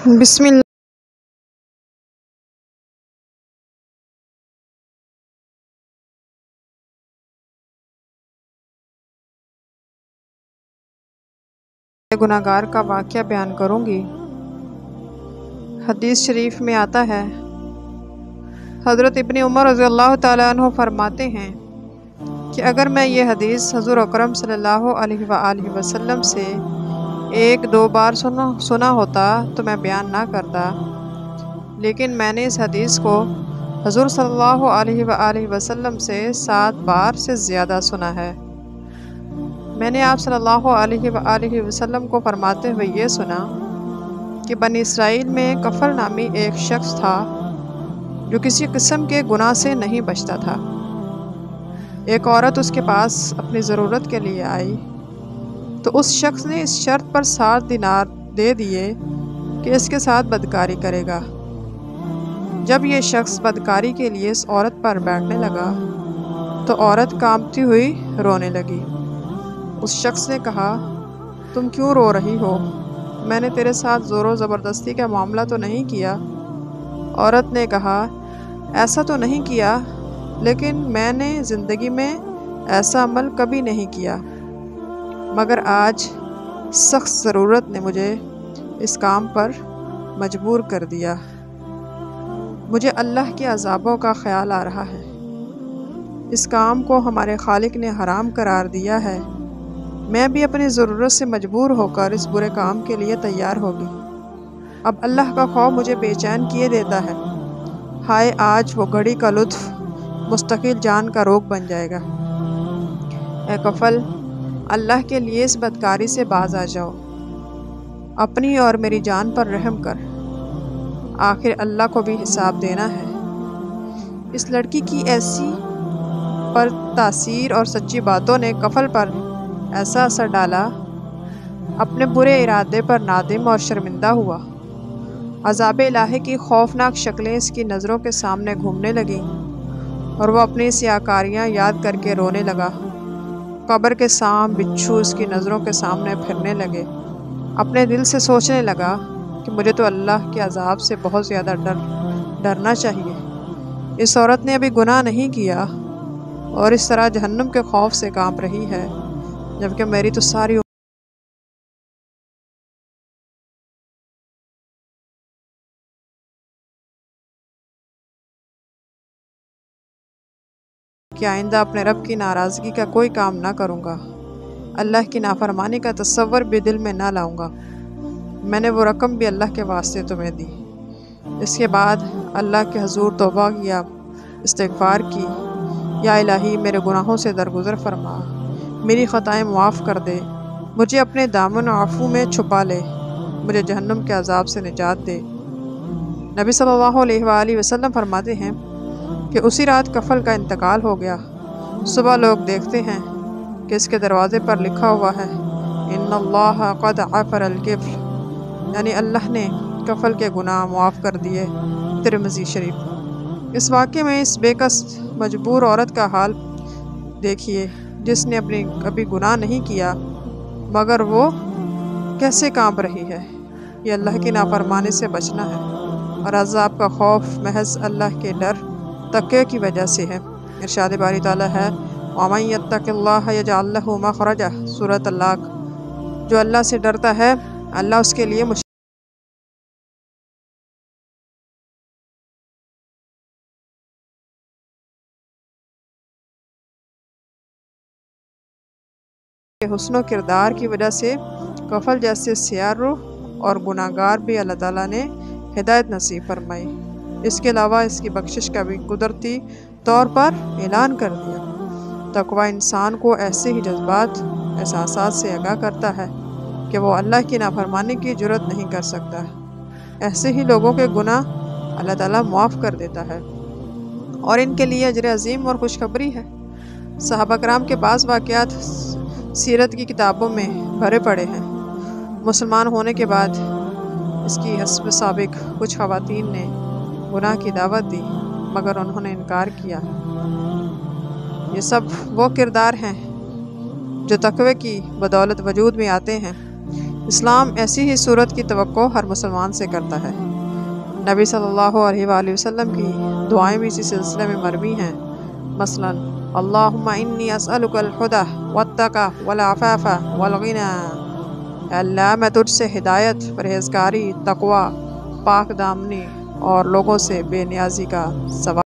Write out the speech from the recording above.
بسم اللہ گناہ گار کا واقعہ بیان کروں گی۔ حدیث شریف میں آتا ہے، حضرت ابن عمر رضی اللہ تعالیٰ عنہ فرماتے ہیں کہ اگر میں یہ حدیث حضور اکرم صلی اللہ علیہ وآلہ وسلم سے ایک دو بار سنا ہوتا تو میں بیان نہ کرتا، لیکن میں نے اس حدیث کو حضور صلی اللہ علیہ وآلہ وسلم سے 7 بار سے زیادہ سنا ہے۔ میں نے آپ صلی اللہ علیہ وآلہ وسلم کو فرماتے ہوئے یہ سنا کہ بنی اسرائیل میں کفل نامی ایک شخص تھا جو کسی قسم کے گناہ سے نہیں بچتا تھا۔ ایک عورت اس کے پاس اپنی ضرورت کے لیے آئی تو اس شخص نے اس شرط پر 7 دینار دے دیے کہ اس کے ساتھ بدکاری کرے گا۔ جب یہ شخص بدکاری کے لیے اس عورت پر بیٹھنے لگا تو عورت کانپتی ہوئی رونے لگی۔ اس شخص نے کہا، تم کیوں رو رہی ہو؟ میں نے تیرے ساتھ زور و زبردستی کا معاملہ تو نہیں کیا۔ عورت نے کہا، ایسا تو نہیں کیا، لیکن میں نے زندگی میں ایسا عمل کبھی نہیں کیا، مگر آج سخت ضرورت نے مجھے اس کام پر مجبور کر دیا۔ مجھے اللہ کے عذابوں کا خیال آ رہا ہے۔ اس کام کو ہمارے خالق نے حرام قرار دیا ہے۔ میں بھی اپنی ضرورت سے مجبور ہو کر اس برے کام کے لیے تیار ہوگی۔ اب اللہ کا خوف مجھے بے چین کیے دیتا ہے۔ ہائے، آج وہ گھڑی کا لطف مستقل جان کا روگ بن جائے گا۔ اے کفل، اللہ کے لیے اس بدکاری سے باز آ جاؤ۔ اپنی اور میری جان پر رحم کر، آخر اللہ کو بھی حساب دینا ہے۔ اس لڑکی کی ایسی پر تاثیر اور سچی باتوں نے کفل پر ایسا اثر ڈالا، اپنے برے ارادے پر نادم اور شرمندہ ہوا۔ عذاب الہی کی خوفناک شکلیں اس کی نظروں کے سامنے گھومنے لگیں اور وہ اپنی سیاکاریاں یاد کر کے رونے لگا۔ قبر کے سانپ بچھو اس کی نظروں کے سامنے پھرنے لگے۔ اپنے دل سے سوچنے لگا کہ مجھے تو اللہ کے عذاب سے بہت زیادہ ڈرنا چاہیے۔ اس عورت نے ابھی گناہ نہیں کیا اور اس طرح جہنم کے خوف سے کانپ رہی ہے، جبکہ میری تو ساری کہ آئندہ اپنے رب کی ناراضگی کا کوئی کام نہ کروں گا، اللہ کی نافرمانی کا تصور بھی دل میں نہ لاؤں گا۔ میں نے وہ رقم بھی اللہ کے واسطے تمہیں دی۔ اس کے بعد اللہ کے حضور توبہ کیا، استغفار کی، یا الہی میرے گناہوں سے درگزر فرما، میری خطائیں معاف کر دے، مجھے اپنے دامن و عفو میں چھپا لے، مجھے جہنم کے عذاب سے نجات دے۔ نبی صلی اللہ علیہ وآلہ وسلم فرماتے ہیں کہ اسی رات کفل کا انتقال ہو گیا۔ صبح لوگ دیکھتے ہیں کہ اس کے دروازے پر لکھا ہوا ہے، ان اللہ قد غفر الکفل، یعنی اللہ نے کفل کے گناہ معاف کر دیے۔ ترمذی شریف۔ اس واقعے میں اس بے کس مجبور عورت کا حال دیکھیے جس نے کبھی گناہ نہیں کیا، مگر وہ کیسے کانپ رہی ہے۔ یہ اللہ کی نافرمانی سے بچنا ہے اور عذاب کا خوف محض اللہ کے ڈر تقوی کی وجہ سے ہے۔ ارشاد باری تعالیٰ ہے، وَمَن يَتَّقِ اللَّهَ يَجْعَل لَّهُ مَخْرَجًا، سورۃ طلاق۔ جو اللہ سے ڈرتا ہے، اللہ اس کے لیے حسن و کردار کی وجہ سے کفل جیسے سیاہ روح اور گناہ گار بھی اللہ تعالیٰ نے ہدایت نصیب فرمائی۔ اس کے علاوہ اس کی بخشش کا بھی قدرتی طور پر اعلان کر دیا۔ تقوی انسان کو ایسے ہی جذبات، احساسات سے آگاہ کرتا ہے کہ وہ اللہ کی نافرمانی کی جرات نہیں کر سکتا۔ ایسے ہی لوگوں کے گناہ اللہ تعالیٰ معاف کر دیتا ہے اور ان کے لیے اجر عظیم اور خوشخبری ہے۔ صحابہ کرام کے بعض واقعات سیرت کی کتابوں میں بھرے پڑے ہیں۔ مسلمان ہونے کے بعد اس کی حسب سابق کچھ خواتین نے گناہ کی دعوت دی، مگر انہوں نے انکار کیا۔ یہ سب وہ کردار ہیں جو تقوی کی بدولت وجود میں آتے ہیں۔ اسلام ایسی ہی صورت کی توقع ہر مسلمان سے کرتا ہے۔ نبی صلی اللہ علیہ وآلہ وسلم کی دعائیں بھی اسی سلسلے میں مروی ہیں، مثلا اللہم انی اسألک الہدی والتقی والعفاف والغنی، اے اللہ میں تجھ سے ہدایت، پرہیزگاری، تقوی، پاک دامنی اور لوگوں سے بے نیازی کا سوال